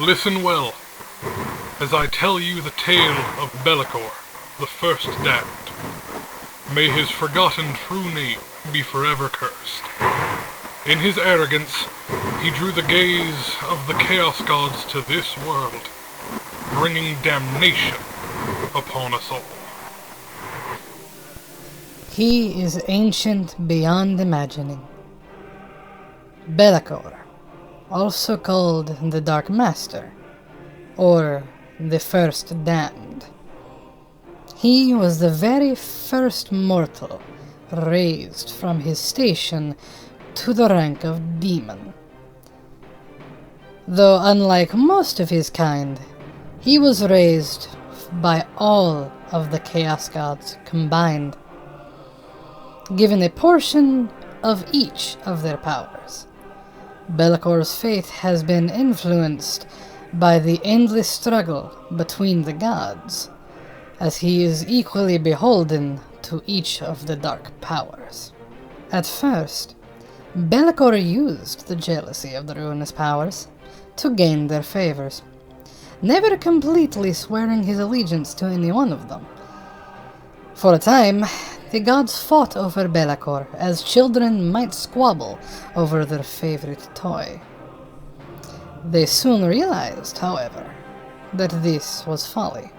Listen well, as I tell you the tale of Be'lakor, the first damned. May his forgotten true name be forever cursed. In his arrogance, he drew the gaze of the Chaos Gods to this world, bringing damnation upon us all. He is ancient beyond imagining. Be'lakor, also called the Dark Master, or the First Damned. He was the very first mortal raised from his station to the rank of demon. Though unlike most of his kind, he was raised by all of the Chaos Gods combined, given a portion of each of their powers. Be'lakor's fate has been influenced by the endless struggle between the gods, as he is equally beholden to each of the dark powers. At first, Be'lakor used the jealousy of the ruinous powers to gain their favors, never completely swearing his allegiance to any one of them. For a time, the gods fought over Be'lakor as children might squabble over their favorite toy. They soon realized, however, that this was folly,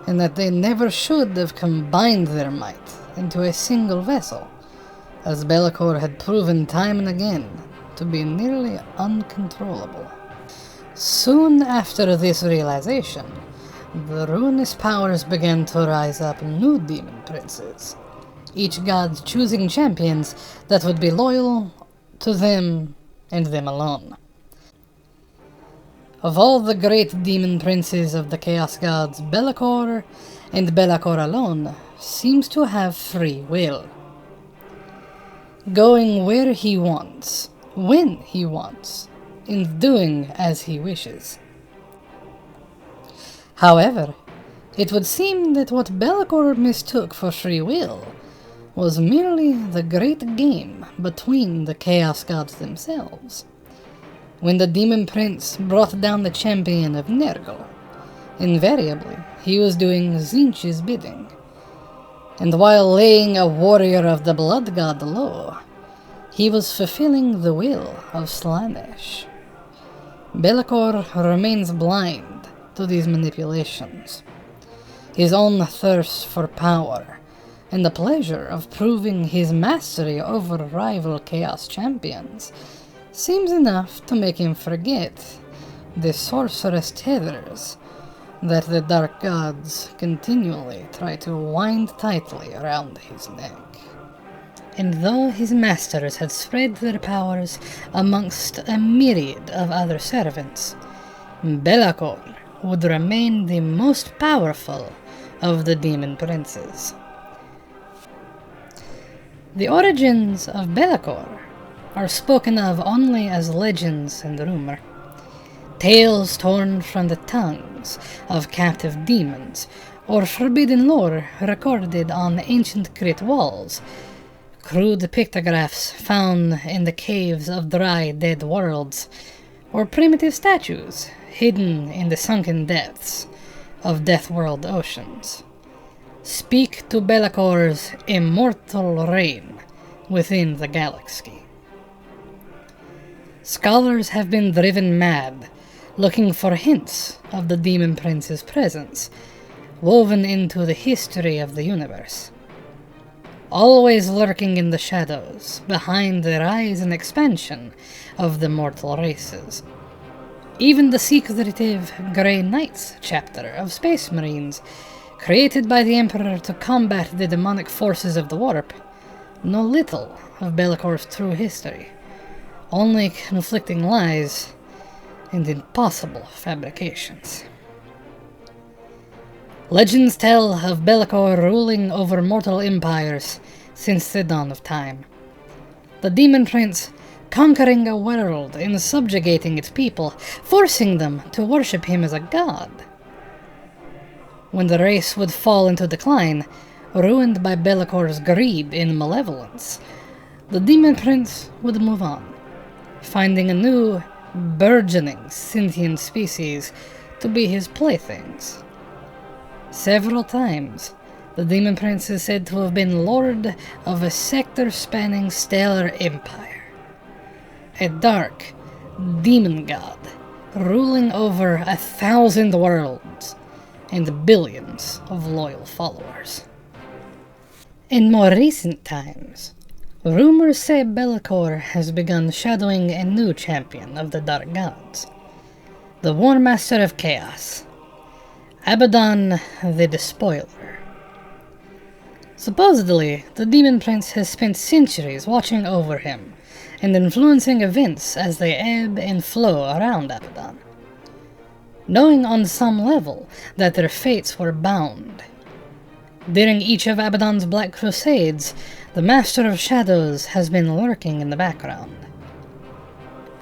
and that they never should have combined their might into a single vessel, as Be'lakor had proven time and again to be nearly uncontrollable. Soon after this realization, the ruinous powers began to rise up new demon princes, each god choosing champions that would be loyal to them and them alone. Of all the great demon princes of the Chaos Gods, Be'lakor, and Be'lakor alone, seems to have free will, going where he wants, when he wants, and doing as he wishes. However, it would seem that what Be'lakor mistook for free will was merely the great game between the Chaos Gods themselves. When the Demon Prince brought down the champion of Nergal, invariably he was doing Tzeentch's bidding, and while laying a warrior of the Blood God low, he was fulfilling the will of Slaanesh. Be'lakor remains blind to these manipulations. His own thirst for power, and the pleasure of proving his mastery over rival Chaos champions, seems enough to make him forget the sorcerous tethers that the Dark Gods continually try to wind tightly around his neck. And though his masters had spread their powers amongst a myriad of other servants, Be'lakor would remain the most powerful of the demon princes. The origins of Be'lakor are spoken of only as legends and rumor, tales torn from the tongues of captive demons, or forbidden lore recorded on ancient Crit walls, crude pictographs found in the caves of dry, dead worlds, or primitive statues hidden in the sunken depths of Deathworld oceans. Speak to Be'lakor's immortal reign within the galaxy. Scholars have been driven mad, looking for hints of the Demon Prince's presence, woven into the history of the universe. Always lurking in the shadows, behind the rise and expansion of the mortal races. Even the secretive Grey Knights chapter of Space Marines, created by the Emperor to combat the demonic forces of the Warp, know little of Be'lakor's true history, only conflicting lies and impossible fabrications. Legends tell of Be'lakor ruling over mortal empires since the dawn of time. The Demon Prince conquering a world and subjugating its people, forcing them to worship him as a god. When the race would fall into decline, ruined by Be'lakor's greed and malevolence, the Demon Prince would move on, finding a new, burgeoning sentient species to be his playthings. Several times, the Demon Prince is said to have been lord of a sector-spanning stellar empire. A dark demon god ruling over 1,000 worlds and billions of loyal followers. In more recent times, rumors say Be'lakor has begun shadowing a new champion of the Dark Gods, the War Master of Chaos, Abaddon the Despoiler. Supposedly, the Demon Prince has spent centuries watching over him and influencing events as they ebb and flow around Abaddon. Knowing on some level that their fates were bound. During each of Abaddon's Black Crusades, the Master of Shadows has been lurking in the background.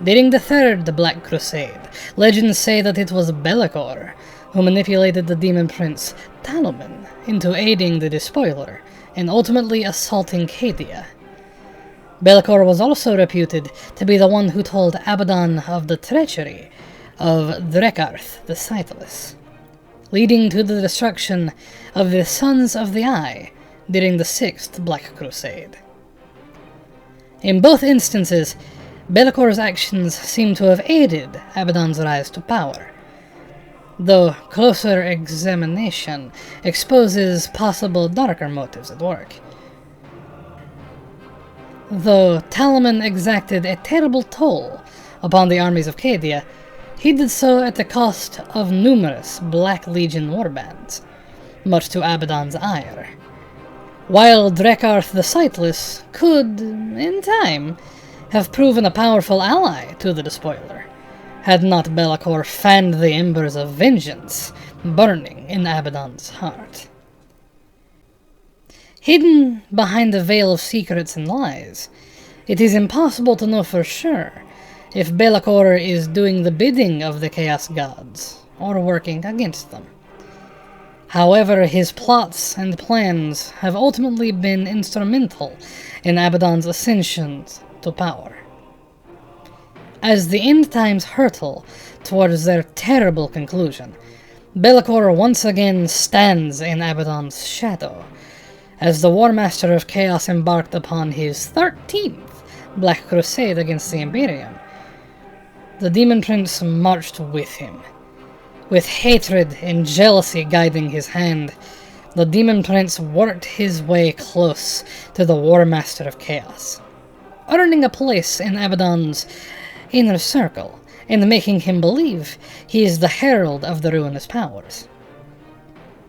During the third Black Crusade, legends say that it was Be'lakor who manipulated the Demon Prince Talman into aiding the Despoiler and ultimately assaulting Cadia. Be'lakor was also reputed to be the one who told Abaddon of the treachery of Drekarth the Sightless, leading to the destruction of the Sons of the Eye during the Sixth Black Crusade. In both instances, Be'lakor's actions seem to have aided Abaddon's rise to power, though closer examination exposes possible darker motives at work. Though Talman exacted a terrible toll upon the armies of Cadia, he did so at the cost of numerous Black Legion warbands, much to Abaddon's ire. While Drekarth the Sightless could, in time, have proven a powerful ally to the Despoiler, had not Be'lakor fanned the embers of vengeance burning in Abaddon's heart. Hidden behind a veil of secrets and lies, it is impossible to know for sure if Be'lakor is doing the bidding of the Chaos Gods, or working against them. However, his plots and plans have ultimately been instrumental in Abaddon's ascension to power. As the end times hurtle towards their terrible conclusion, Be'lakor once again stands in Abaddon's shadow, as the War Master of Chaos embarked upon his 13th Black Crusade against the Imperium. The Demon Prince marched with him. With hatred and jealousy guiding his hand, the Demon Prince worked his way close to the War Master of Chaos, earning a place in Abaddon's inner circle and making him believe he is the herald of the ruinous powers.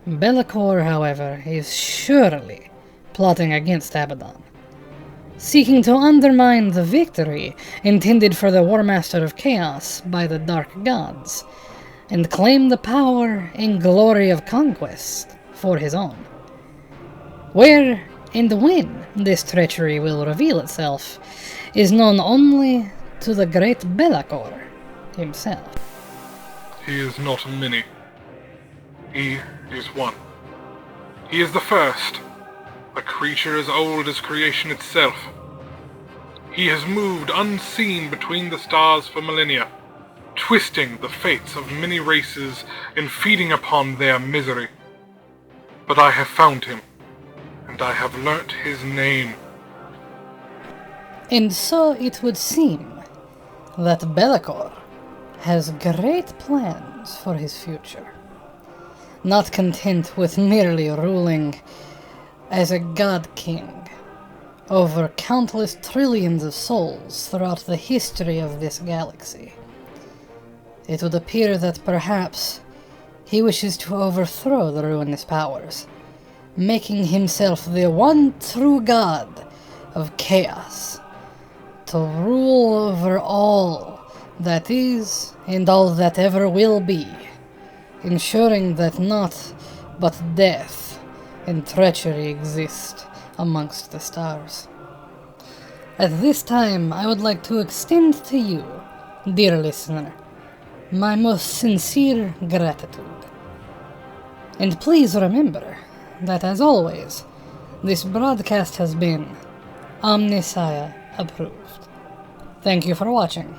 Be'lakor, however, is surely plotting against Abaddon, seeking to undermine the victory intended for the War Master of Chaos by the Dark Gods, and claim the power and glory of conquest for his own. Where and when this treachery will reveal itself is known only to the great Be'lakor himself. He is not many. He is one. He is the first, a creature as old as creation itself. He has moved unseen between the stars for millennia, twisting the fates of many races and feeding upon their misery. But I have found him, and I have learnt his name. And so it would seem that Be'lakor has great plans for his future. Not content with merely ruling as a god king over countless trillions of souls throughout the history of this galaxy, it would appear that perhaps he wishes to overthrow the ruinous powers, making himself the one true god of chaos, to rule over all that is and all that ever will be, ensuring that naught but death and treachery exist amongst the stars. At this time, I would like to extend to you, dear listener, my most sincere gratitude. And please remember that, as always, this broadcast has been Omnissiah approved. Thank you for watching.